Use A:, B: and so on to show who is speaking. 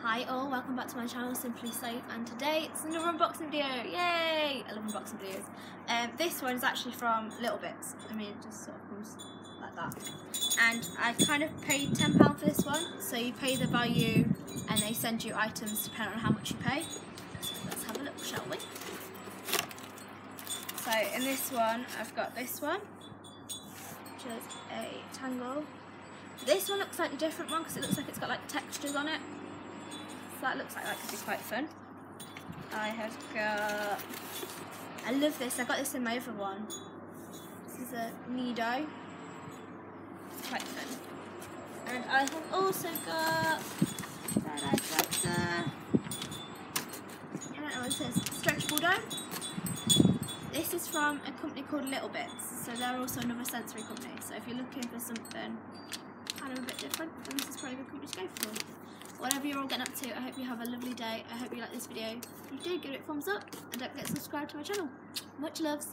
A: Hi all, welcome back to my channel, Simply Safe, and today it's another unboxing video. Yay! I love unboxing videos. This one is actually from LilBits. I mean, it just sort of comes like that. And I kind of paid £10 for this one, so you pay the value and they send you items depending on how much you pay. So let's have a look, shall we? So in this one, I've got this one, which is a Tangle. This one looks like a different one because it looks like it's got like textures on it. So that looks like that could be quite fun. I have got, I love this, I got this in my other one. This is a Nido. It's quite fun. And I have also got, I don't know what it says, stretchable dome. This is from a company called LilBits, so they're also another sensory company. So if you're looking for something kind of a bit different, then this is probably a good company to go for. Whatever you're all getting up to, I hope you have a lovely day. I hope you like this video. If you do, give it a thumbs up and don't forget to subscribe to my channel. Much loves.